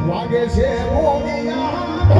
વાગે છે મોગિયા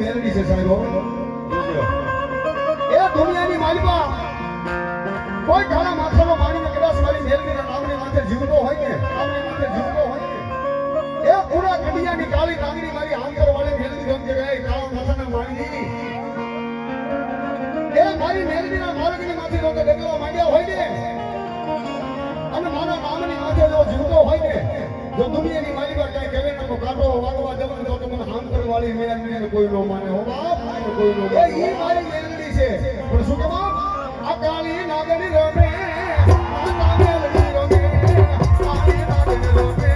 મેલડી છે સાહેબ એ દુનિયાની માલિકા કોઈ ખાના માથાનો માણીને કદાચ મારી મેલડીના નામની માથે જીવતો હોય ને એ પૂરા કડિયાની કાળી નાગરી મારી આંતર વાળી મેલડી ગમ કે ગઈ કાળા માથાના માણી એ મારી મેલડીના માર્ગની માથે લોકો ડગલા માંડ્યા હોય ને અને મારા નામની માથે જો જીવતો હોય ને જો દુનિયાની માલિકા કઈ કહેવે ને તો કાટો વાગવા જવાનું તો મને આંતર વાળી મેલડીને કોઈ નો માને હો બાપ કોઈ નો એ મારી મેલડી છે પણ શું કે બાપ આ કાળી નાગરી રમે આ મેલડી રમે કાળી નાગરી રમે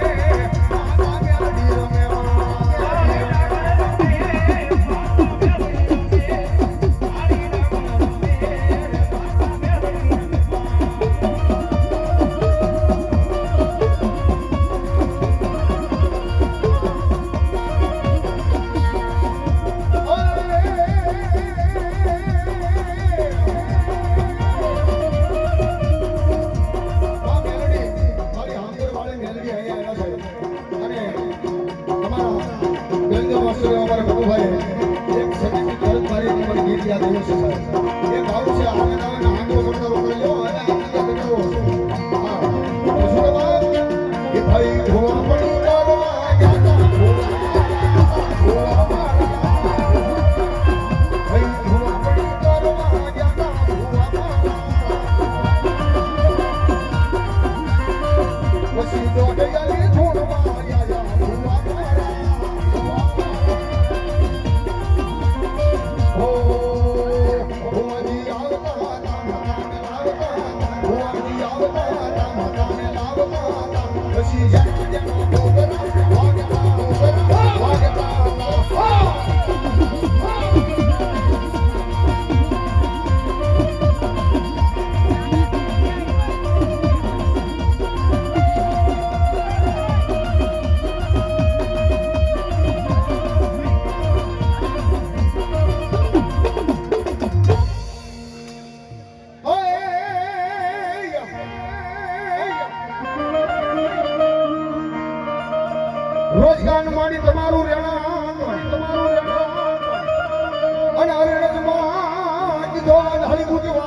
રોજગાર માડી તમારું રેણા અને અરેણમાં કીધો ઢાળી બુટવા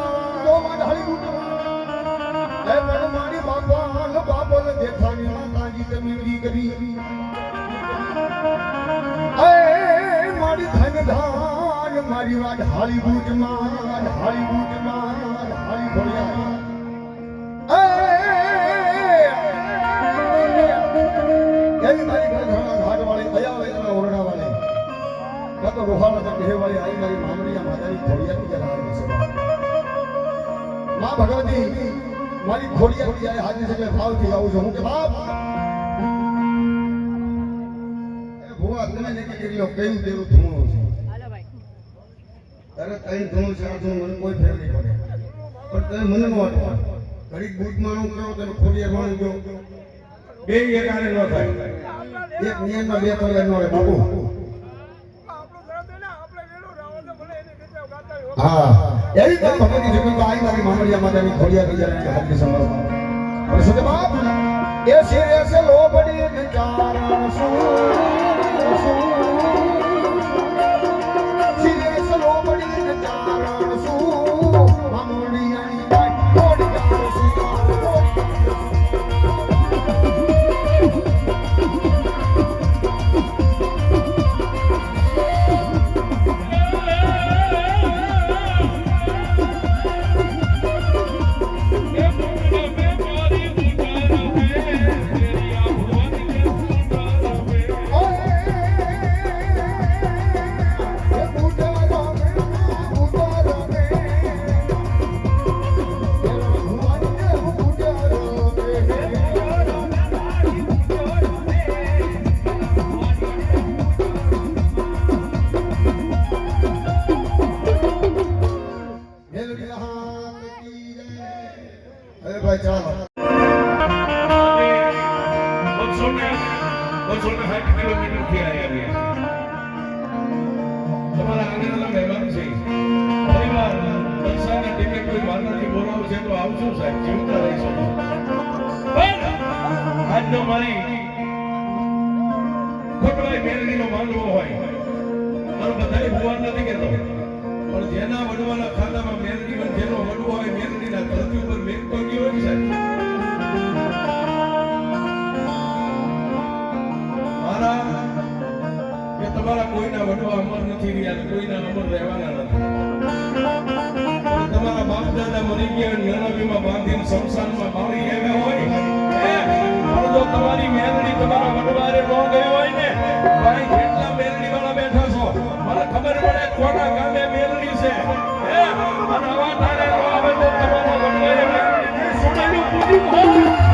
એ મન માડી બાપો ને દેખાની માતાજી તમે કરી એ માડી ધન ધાન મારી વાત ઢાળી બુટમાં ભોળિયા તો રોહાણા તક કહેવાય આઈ મારી મામડીયા માતાની ખોડિયાની જરા આવી છે માં ભગવતી મારી ખોડિયાની જ્યારે હાજરી છે એટલે ભાવથી આવું છું હું કે બાપ એ ભુવા તમે નક્કી કરી લો કયું દેવું ધૂણું છે અરે કઈ ધૂણું છે આ ધૂણું મને કોઈ ફેર નહીં પડે પણ તમે મને ન વાંચો ઘડીક બૂટ માણું કરો તમે ખોડિયા માણું ગયો બે એકારે ન થાય એક નિયમમાં બે તળિયા ન હોય બાબુ હા એવી તો ભગવતી જગત આઈ મારી મામડિયા માતાની ખોડિયા બિચારાની હાજરી સંભાળવા પણ શું કે બાપ એ શિરે સે લોબડી વિચારણ શું શિરે સે લોબડી વિચારણ શું મામડિયાની બાઈ ખોડિયા શું જેના વડવાના ખાતામાં મેરડી જેનો વડવો હોય મેરડીના ધરતી ઉપર મેઘ તો ગયો હોય સાહેબ મારા કે તમારા કોઈના વડવા અમર નથી રહ્યા કોઈના અમર રહેવાના નથી તમારા બાપ દાદા મરી ગયા નરવીમાં બાંધીને સંસારમાં બાળી આવ્યા હોય પણ જો તમારી મેરડી તમારા વડવારે ન ગઈ હોય ને ભાઈ કેટલા મેરડી વાળા બેઠા છો મને ખબર પડે કોના ગામે મેરડી છે નવા તારે આવે તો તમારા વડવારે મેરડી સોનાનું પૂરી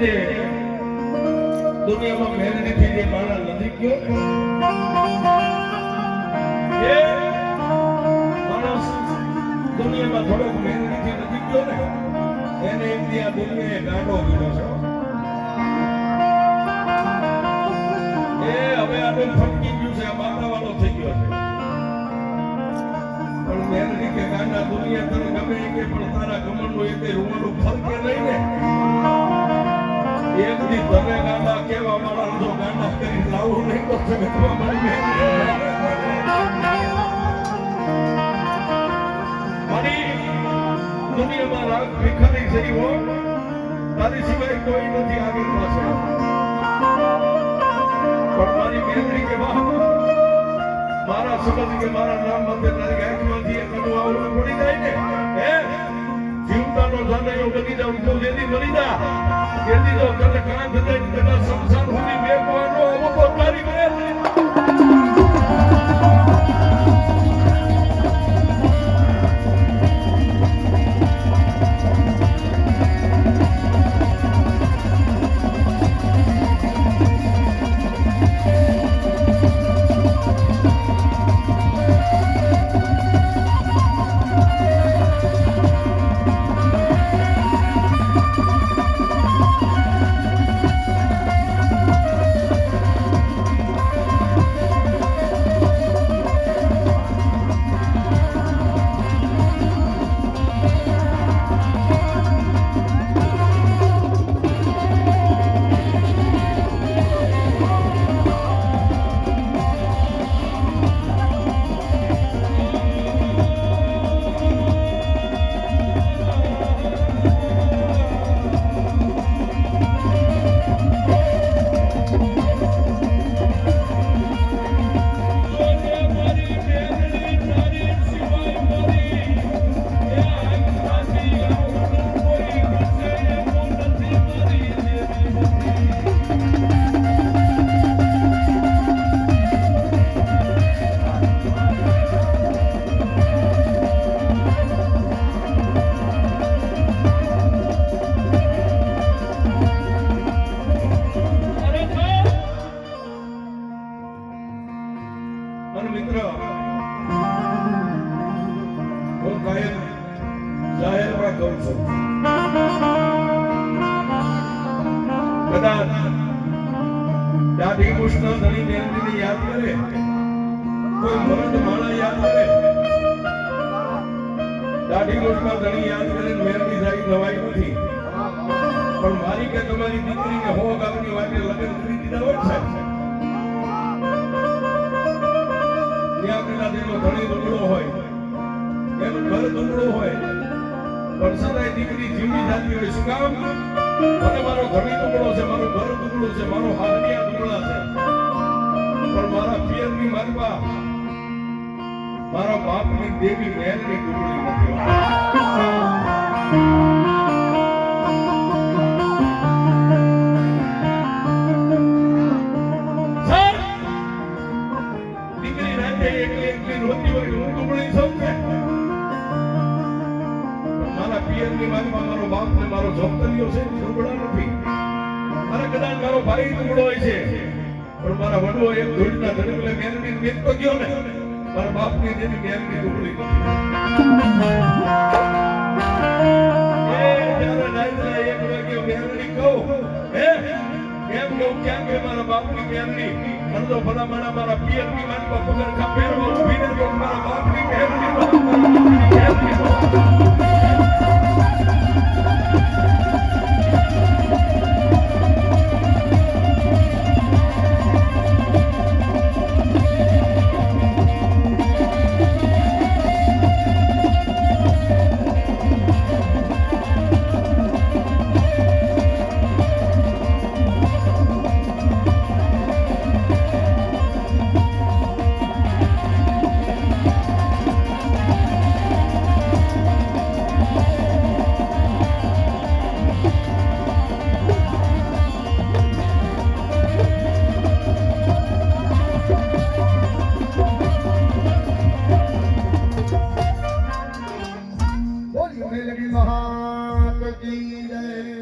જે દુનિયામાં મહેનતથી જે માણસ નથી ગયો એ માણસ દુનિયામાં થોડોક મહેનતથી નથી ગયો ને એને એમની આ દુનિયાએ ગાંડો ગયો છે એ હવે આનું ફટકી ગયું છે આ બાંધાવાળો થઈ ગયો છે પણ મહેનતી કે ગાંડા દુનિયા તને ગમે કે પણ તારા કમળનું એક રૂવાનું ફરકે નહીં ને એક દી તને ગાંડા કેવા વાળા જો ગાંડા કરી લાવું નહીં તો જગતમાં મળી દુનિયામાં રાગ ભિખારી થઈ હો તારી સિવાય કોઈ નથી આગળ પાસે પણ મારી બેનડી કે મારા સમજ કે મારા નામ માટે તારી આંખમાંથી એક કડું આવડું પડી જાય ને હે જીવતાનો જાનૈયો બની જાઉં તો જેથી મરી જા જેથી જો તને કાંત દઈને તને સંસાર સુધી મેકવાનો આવો તો તારી બેન દાઢી મુશ્ન ધણી મેરડીને યાદ કરે કોઈ મરદ માણા યાદ કરે દાઢી મુશ્ન ધણી યાદ કરે મેરડી જાય નવાઈ નથી પણ મારી કે તમારી દીકરીને હો ગામની વાતે લગ્ન કરી દીધા હોય છે ત્યાં પેલા તેનો ધણી દુબળો હોય એનું ઘર દુબળું હોય પણ સદાય દીકરી જીવની જાતી હોય શું કામ મને મારો ઘણી દુબળો છે મારું ઘર દુબળું છે મારો હાથિયા દુબળા છે પણ મારા પિયરની મારવા મારા બાપની દેવી મેરની દુબળી નથી દીકરી રાતે એકલી એકલી રોતી હોય હું દુબળી છું ને મારા પિયરની મારવા મારો બાપ ને મારો જોતરીઓ છે દુબળા નથી અરે કદાચ મારો ભાઈ દુબળો હોય છે પણ મારા વડવો એક ધૂળના ધડકલે મેરની મેક તો ગયો ને મારા બાપની જેની મેરની દુબળી નથી એ જ્યારે રાતના 1 વાગ્યે મેરની કહું હે એમ કહું ક્યાં કે મારા બાપની મેરની મને તો ભલા મારા પિયરની મારવા પગર કા પહેરવા ઊભી ને તો મારા બાપની મેરની મેલડી મહાત કી જય।